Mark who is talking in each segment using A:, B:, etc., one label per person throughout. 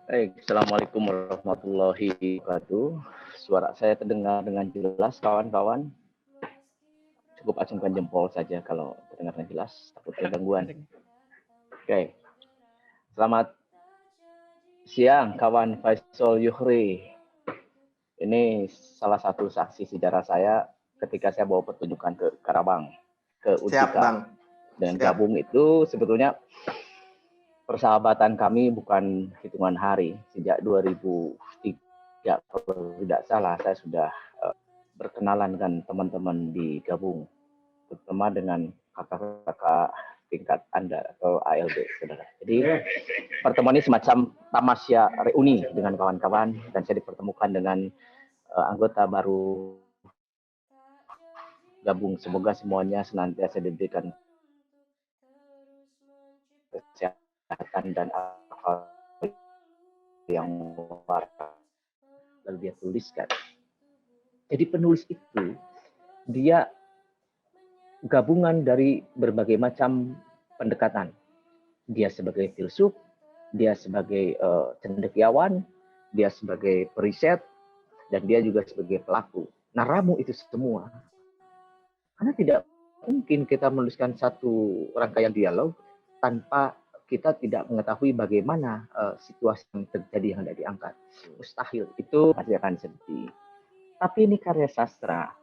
A: Assalamualaikum warahmatullahi wabarakatuh. Suara saya terdengar dengan jelas, kawan-kawan. Cukup acungkan jempol saja kalau terdengar dengan jelas, takutnya gangguan. Oke. Selamat siang, kawan Faisal Yuhri. Ini salah satu saksi sejarah saya ketika saya bawa pertunjukan ke Karawang, ke
B: Siap,
A: Utika.
B: Bang.
A: Dan
B: Siap.
A: gabung itu sebetulnya persahabatan kami bukan hitungan hari. Sejak 2003, kalau tidak salah, saya sudah berkenalan dengan teman-teman di gabung, terutama dengan kakak-kakak tingkat Anda atau ALB, saudara. Jadi pertemuan ini semacam tamasya reuni dengan kawan-kawan, dan saya dipertemukan dengan anggota baru gabung. Semoga semuanya senantiasa diberikan kesehatan dan akal yang waras. Lalu dia tuliskan. Jadi penulis itu dia gabungan dari berbagai macam pendekatan. Dia sebagai filsuf, dia sebagai cendekiawan, dia sebagai periset, dan dia juga sebagai pelaku. Nah, ramu itu semua. Karena tidak mungkin kita menuliskan satu rangkaian dialog tanpa kita tidak mengetahui bagaimana situasi yang terjadi yang tidak diangkat. Mustahil, itu pasti akan sedih. Tapi ini karya sastra,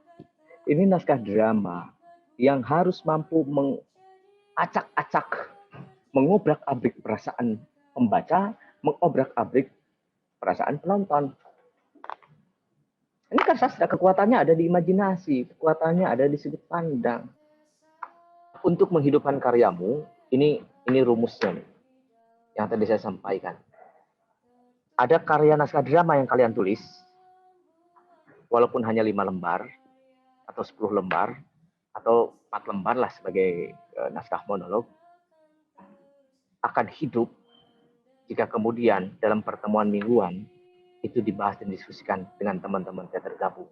A: ini naskah drama yang harus mampu mengacak-acak, mengobrak-abrik perasaan pembaca, mengobrak-abrik perasaan penonton. Ini kan sastra, kekuatannya ada di imajinasi, kekuatannya ada di sudut pandang. Untuk menghidupkan karyamu, ini rumusnya nih, yang tadi saya sampaikan. Ada karya naskah drama yang kalian tulis, walaupun hanya 5 lembar, atau 10 lembar, atau 4 lembar lah sebagai naskah monolog, akan hidup jika kemudian dalam pertemuan mingguan itu dibahas dan diskusikan dengan teman-teman saya tergabung.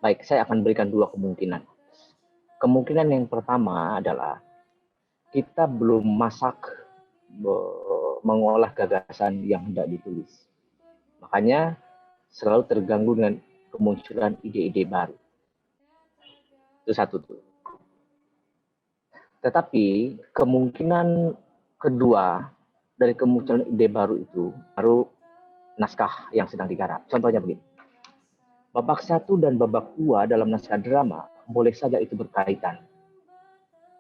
A: Baik, saya akan berikan 2 kemungkinan. Kemungkinan yang pertama adalah kita belum masak mengolah gagasan yang hendak ditulis. Makanya selalu terganggu dengan kemunculan ide-ide baru. Itu satu tuh. Tetapi kemungkinan kedua dari kemunculan ide baru itu baru naskah yang sedang digarap. Contohnya begini. Babak 1 dan babak 2 dalam naskah drama boleh saja itu berkaitan.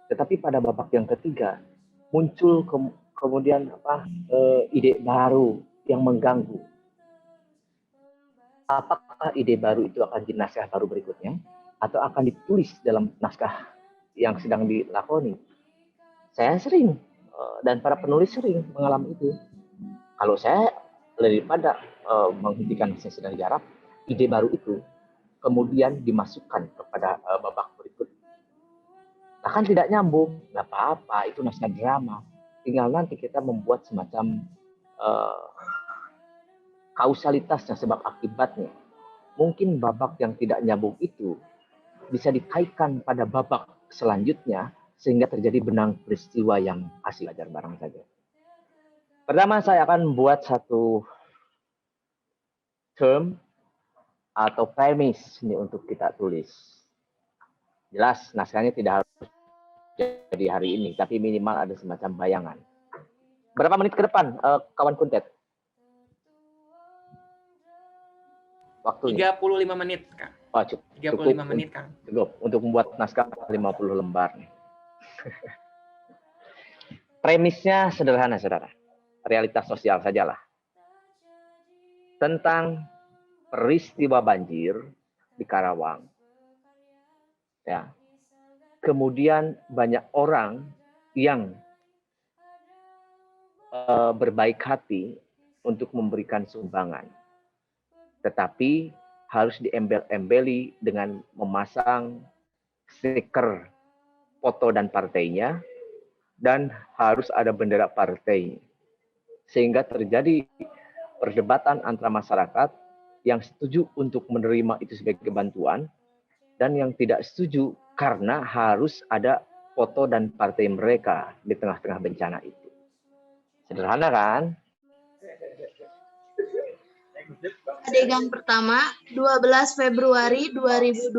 A: Tetapi pada babak yang ketiga muncul kemudian ide baru yang mengganggu. Apakah ide baru itu akan jadi naskah baru berikutnya atau akan ditulis dalam naskah yang sedang dilakoni? Saya sering dan para penulis sering mengalami itu. Kalau saya daripada menghentikan yang sedang digarap, ide baru itu kemudian dimasukkan kepada babak berikut. Bahkan tidak nyambung, nggak apa-apa, itu naskah drama. Tinggal nanti kita membuat semacam kausalitasnya, sebab akibatnya. Mungkin babak yang tidak nyambung itu bisa dikaitkan pada babak selanjutnya sehingga terjadi benang peristiwa yang asli. Belajar bareng saja. Pertama, saya akan membuat satu term atau premis ini untuk kita tulis. Jelas naskahnya tidak harus jadi hari ini, tapi minimal ada semacam bayangan. Berapa menit ke depan, kawan Kuntet?
C: Waktunya? 35 menit, Kang.
A: Oh, cukup.
C: 35 menit, Kang.
A: Cukup untuk membuat naskah 50 lembar. Premisnya sederhana, saudara. Realitas sosial sajalah. Tentang peristiwa banjir di Karawang. Ya. Kemudian banyak orang yang berbaik hati untuk memberikan sumbangan. Tetapi harus diembel-embeli dengan memasang stiker foto dan partainya, dan harus ada bendera partai. Sehingga terjadi perdebatan antara masyarakat yang setuju untuk menerima itu sebagai bantuan, dan yang tidak setuju karena harus ada foto dan partai mereka di tengah-tengah bencana itu. Sederhana kan?
B: Adegan pertama, 12 Februari 2020.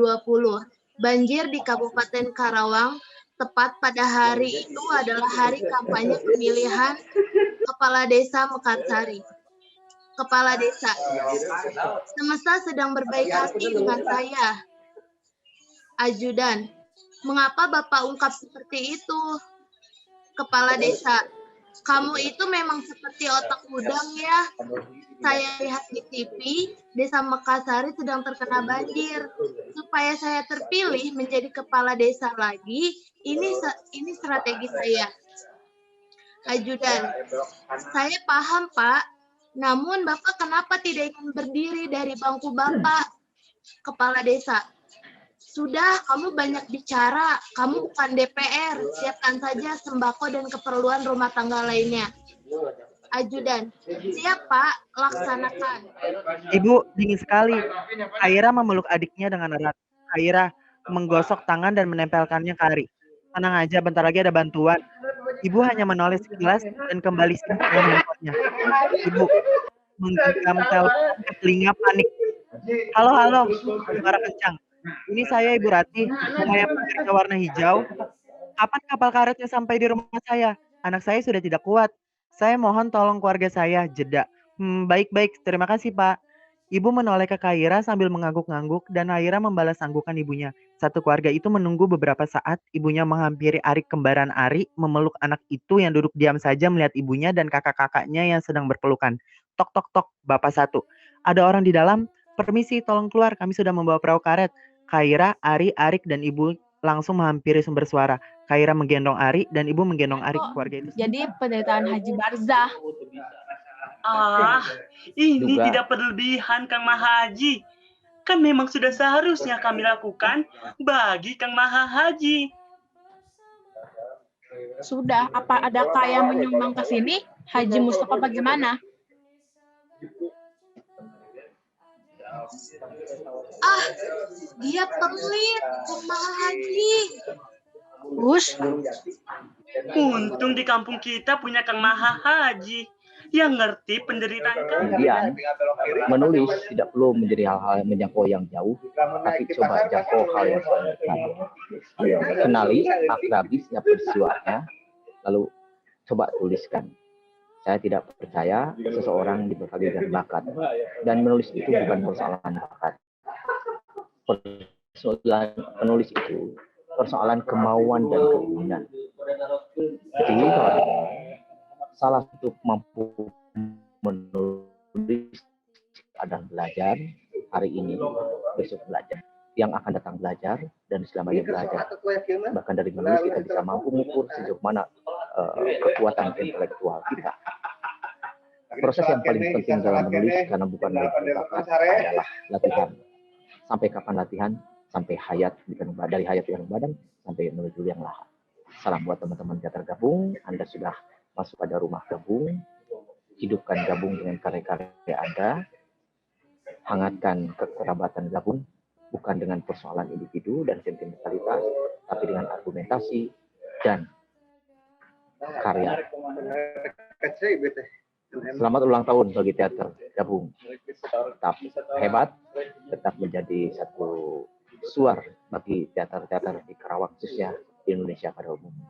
B: Banjir di Kabupaten Karawang, tepat pada hari itu adalah hari kampanye pemilihan Kepala Desa Mekarsari. Kepala Desa, semesta sedang berbaik hati dengan saya. Ajudan, mengapa Bapak ungkap seperti itu? Kepala Desa, kamu itu memang seperti otak udang ya. Saya lihat di TV, Desa Mekarsari sedang terkena banjir. Supaya saya terpilih menjadi kepala desa lagi, ini strategi saya. Ajudan, saya paham Pak, namun Bapak kenapa tidak ingin berdiri dari bangku Bapak? Kepala Desa, sudah kamu banyak bicara, kamu bukan DPR, siapkan saja sembako dan keperluan rumah tangga lainnya. Ajudan, siap Pak, laksanakan.
D: Ibu, dingin sekali. Khaira memeluk adiknya dengan erat. Khaira menggosok tangan dan menempelkannya ke Ari. Tenang aja, bentar lagi ada bantuan. Ibu hanya menoleh sekilas dan kembali sibuk dengan handphonenya. Ibu menggenggam telepon ke telinga panik. Halo, suara kencang. Ini saya Ibu Ratih, saya pagarnya warna hijau. Kapan kapal karetnya sampai di rumah saya? Anak saya sudah tidak kuat. Saya mohon tolong keluarga saya, jeda. Baik-baik, terima kasih Pak. Ibu menoleh ke Khaira sambil mengangguk-ngangguk dan Khaira membalas anggukan ibunya. Satu keluarga itu menunggu beberapa saat, ibunya menghampiri Arik kembaran Ari, memeluk anak itu yang duduk diam saja melihat ibunya dan kakak-kakaknya yang sedang berpelukan. Tok tok tok, bapak satu. Ada orang di dalam? Permisi, tolong keluar, kami sudah membawa perahu karet. Khaira, Ari, Arik, dan ibu langsung menghampiri sumber suara. Khaira menggendong Ari dan ibu menggendong Arik. Keluarga itu.
E: Jadi penderitaan Haji Barzah.
F: Ini
A: Juga.
F: tidak berlebihan Kang Mahaji. Kan memang sudah seharusnya kami lakukan bagi Kang Mahaji.
E: Sudah, apa adakah yang menyumbang ke sini? Haji Mustafa bagaimana?
B: Dia pelit, Kepala Haji.
E: Us,
F: Untung di kampung kita punya Kang Mahaji yang ngerti penderitaan kami.
A: Kemudian menulis tidak perlu menjadi hal-hal yang menjangkau yang jauh, tapi coba jangkau hal yang paling dekat. Kenali, akrabi setiap peristiwanya, lalu coba tuliskan. Saya tidak percaya seseorang dibekali dengan bakat, dan menulis itu bukan persoalan bakat. Persoalan penulis itu persoalan kemauan dan keinginan. Jadi salah satu mampu menulis adalah belajar hari ini, besok belajar, yang akan datang belajar, dan selamanya belajar. Bahkan dari menulis kita bisa mampu mengukur sejauh mana kekuatan intelektual kita. Proses yang paling penting dalam menulis, karena bukan bakat, adalah latihan. Sampai kapan latihan? Sampai hayat dari hayat yang badan sampai menuju yang lahat. Salam buat teman-teman teater gabung. Anda sudah masuk pada rumah gabung. Hidupkan gabung dengan karya-karya Anda. Hangatkan kekerabatan gabung, bukan dengan persoalan individu dan sentimentalitas, tapi dengan argumentasi dan karya. Selamat ulang tahun bagi teater gabung. Tetap hebat, tetap menjadi satu suar bagi teater-teater di Karawang, khususnya di Indonesia pada umumnya.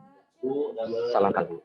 A: Salam kalbu.